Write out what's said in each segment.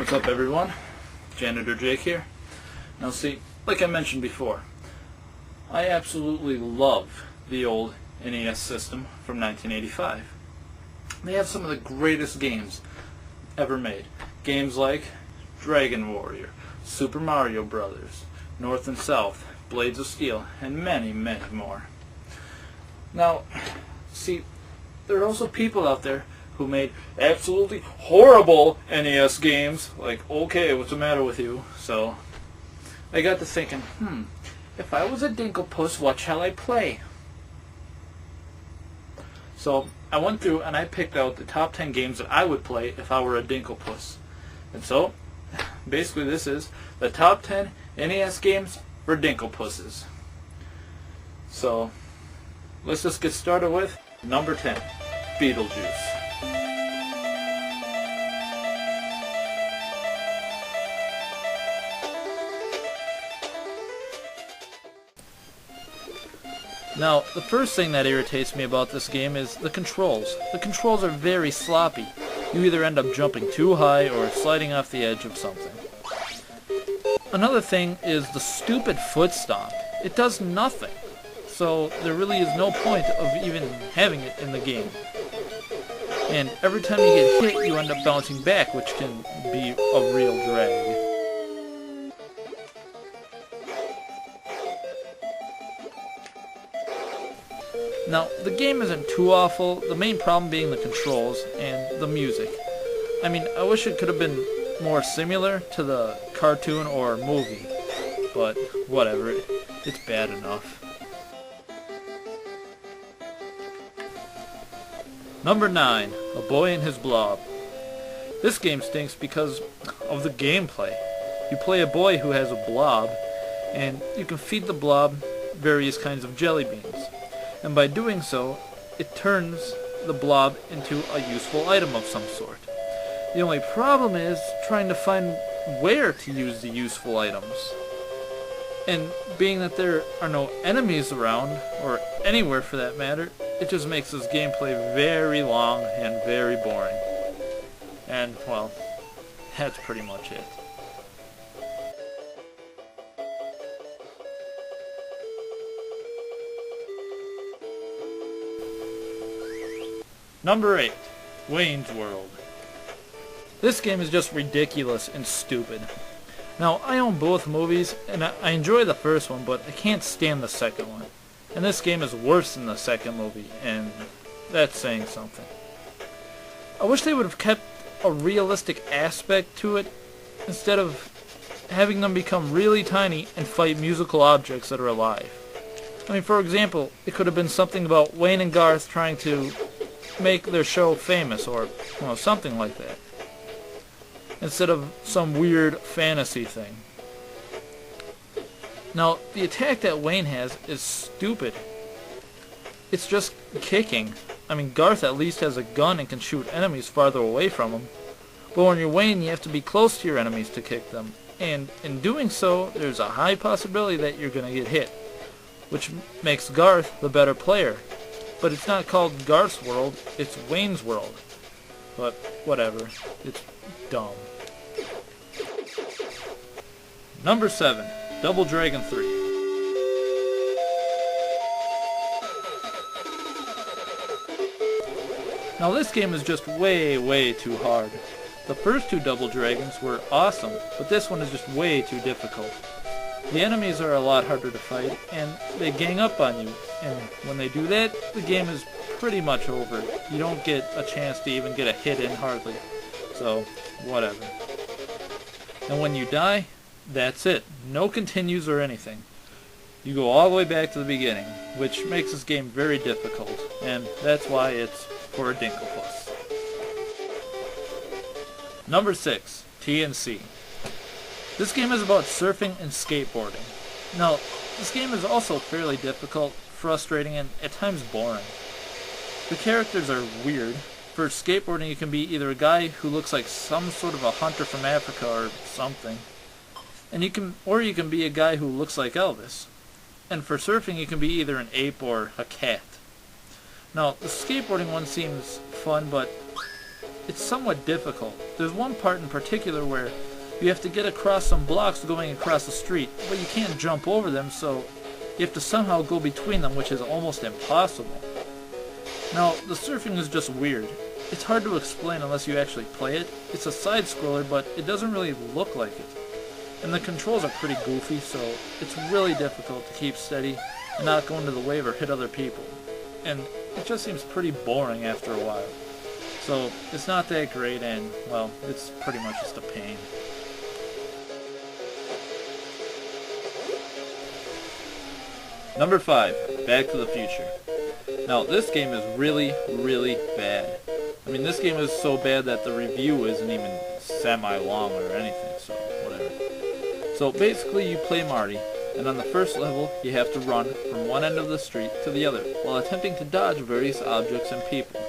What's up, everyone? Janitor Jake here. Now see, like I mentioned before, I absolutely love the old NES system from 1985. They have some of the greatest games ever made. Games like Dragon Warrior, Super Mario Brothers, North and South, Blades of Steel, and many, many more. Now, see, there are also people out there who made absolutely horrible NES games. Like, okay, what's the matter with you? So, I got to thinking, if I was a dinklepuss, what shall I play? So, I went through and I picked out the top 10 games that I would play if I were a dinklepuss. And so, basically this is the top 10 NES games for dinklepusses. So, let's just get started with number 10, Beetle Juice. Now, the first thing that irritates me about this game is the controls. The controls are very sloppy. You either end up jumping too high or sliding off the edge of something. Another thing is the stupid foot stomp. It does nothing. So there really is no point of even having it in the game. And every time you get hit, you end up bouncing back, which can be a real drag. Now, the game isn't too awful, the main problem being the controls and the music. I mean, I wish it could have been more similar to the cartoon or movie, but whatever, it's bad enough. Number 9, A Boy and His Blob. This game stinks because of the gameplay. You play a boy who has a blob, and you can feed the blob various kinds of jelly beans. And by doing so, it turns the blob into a useful item of some sort. The only problem is trying to find where to use the useful items. And being that there are no enemies around, or anywhere for that matter, it just makes this gameplay very long and very boring. And, well, that's pretty much it. Number 8, Wayne's World. This game is just ridiculous and stupid. Now, I own both movies, and I enjoy the first one, but I can't stand the second one. And this game is worse than the second movie, and that's saying something. I wish they would have kept a realistic aspect to it, instead of having them become really tiny and fight musical objects that are alive. I mean, for example, it could have been something about Wayne and Garth trying to make their show famous, or something like that, instead of some weird fantasy thing. Now, the attack that Wayne has is stupid. It's just kicking. I mean, Garth at least has a gun and can shoot enemies farther away from him, but when you're Wayne, you have to be close to your enemies to kick them, and in doing so, there's a high possibility that you're going to get hit, which makes Garth the better player. But it's not called Garth's World, it's Wayne's World. But whatever, it's dumb. Number 7, Double Dragon 3. Now this game is just way too hard. The first 2 Double Dragons were awesome, but this one is just way too difficult. The enemies are a lot harder to fight, and they gang up on you, and when they do that, the game is pretty much over. You don't get a chance to even get a hit in hardly, so whatever. And when you die, that's it. No continues or anything. You go all the way back to the beginning, which makes this game very difficult, and that's why it's for a dinklepuss. Number 6, TNC. This game is about surfing and skateboarding. Now, this game is also fairly difficult, frustrating, and at times boring. The characters are weird. For skateboarding, you can be either a guy who looks like some sort of a hunter from Africa or something, and you can be a guy who looks like Elvis. And for surfing, you can be either an ape or a cat. Now, the skateboarding one seems fun, but it's somewhat difficult. There's one part in particular where you have to get across some blocks going across the street, but you can't jump over them, so you have to somehow go between them, which is almost impossible. Now, the surfing is just weird. It's hard to explain unless you actually play it. It's a side-scroller, but it doesn't really look like it. And the controls are pretty goofy, so it's really difficult to keep steady and not go into the wave or hit other people. And it just seems pretty boring after a while. So it's not that great, and, well, it's pretty much just a pain. Number 5, Back to the Future. Now, this game is really, really bad. I mean, this game is so bad that the review isn't even semi-long or anything, so whatever. So basically, you play Marty, and on the first level, you have to run from one end of the street to the other, while attempting to dodge various objects and people,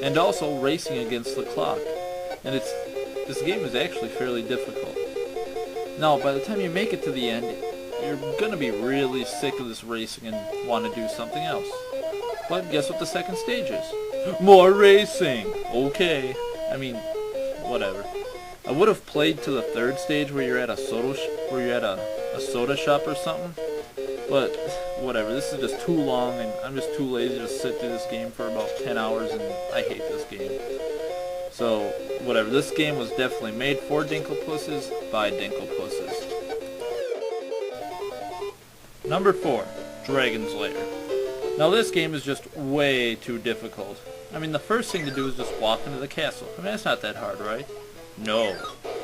and also racing against the clock. And this game is actually fairly difficult. Now, by the time you make it to the end, you're gonna be really sick of this racing and want to do something else. But guess what the second stage is? More racing! Okay. I mean, whatever. I would have played to the third stage where you're at a soda shop or something, but whatever. This is just too long, and I'm just too lazy to sit through this game for about 10 hours, and I hate this game. So, whatever. This game was definitely made for dinklepusses by dinklepusses. Number 4, Dragon's Lair. Now this game is just way too difficult. I mean, the first thing to do is just walk into the castle. I mean, that's not that hard, right? No.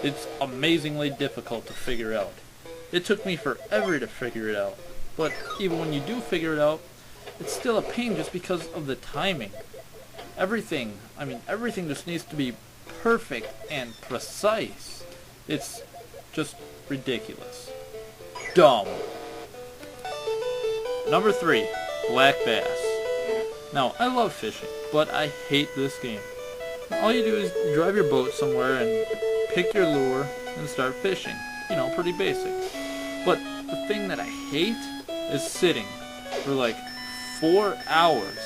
It's amazingly difficult to figure out. It took me forever to figure it out. But even when you do figure it out, it's still a pain just because of the timing. Everything just needs to be perfect and precise. It's just ridiculous. Dumb. Number 3, Black Bass. Now, I love fishing, but I hate this game. All you do is drive your boat somewhere and pick your lure and start fishing. You know, pretty basic. But the thing that I hate is sitting for like 4 hours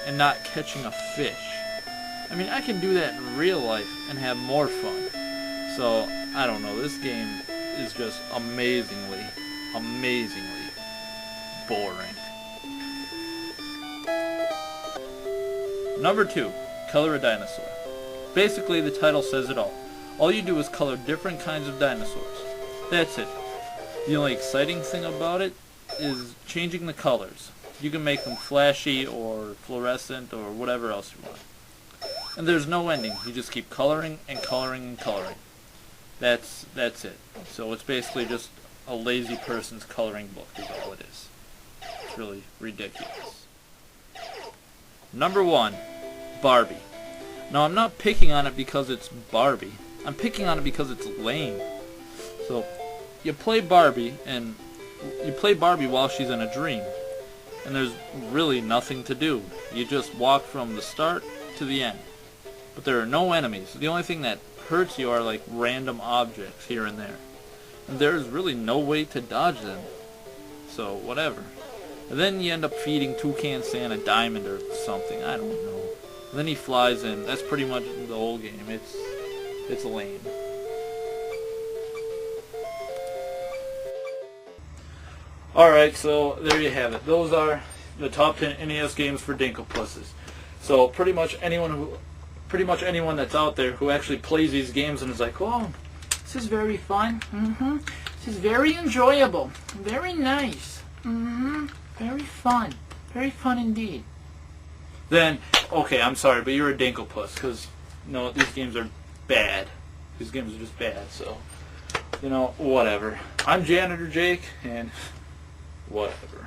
and not catching a fish. I mean, I can do that in real life and have more fun. So, I don't know, this game is just amazingly boring. Number 2, Color a Dinosaur. Basically, the title says it all. All you do is color different kinds of dinosaurs. That's it. The only exciting thing about it is changing the colors. You can make them flashy or fluorescent or whatever else you want. And there's no ending. You just keep coloring and coloring and coloring. That's it. So it's basically just a lazy person's coloring book is all it is. It's really ridiculous. Number 1, Barbie. Now, I'm not picking on it because it's Barbie. I'm picking on it because it's lame. So, you play Barbie while she's in a dream. And there's really nothing to do. You just walk from the start to the end. But there are no enemies. The only thing that hurts you are like random objects here and there. And there's really no way to dodge them. So, whatever. And then you end up feeding Toucan Sam a diamond or something. I don't know. And then he flies in. That's pretty much the whole game. It's lame. Alright, so there you have it. Those are the top 10 NES games for dinklepusses. So pretty much anyone that's out there who actually plays these games and is like, oh, this is very fun. This is very enjoyable. Very nice. Very fun. Very fun indeed. Then, okay, I'm sorry, but you're a dinklepuss, because, no, these games are bad. These games are just bad, so, you know, whatever. I'm Janitor Jake, and whatever.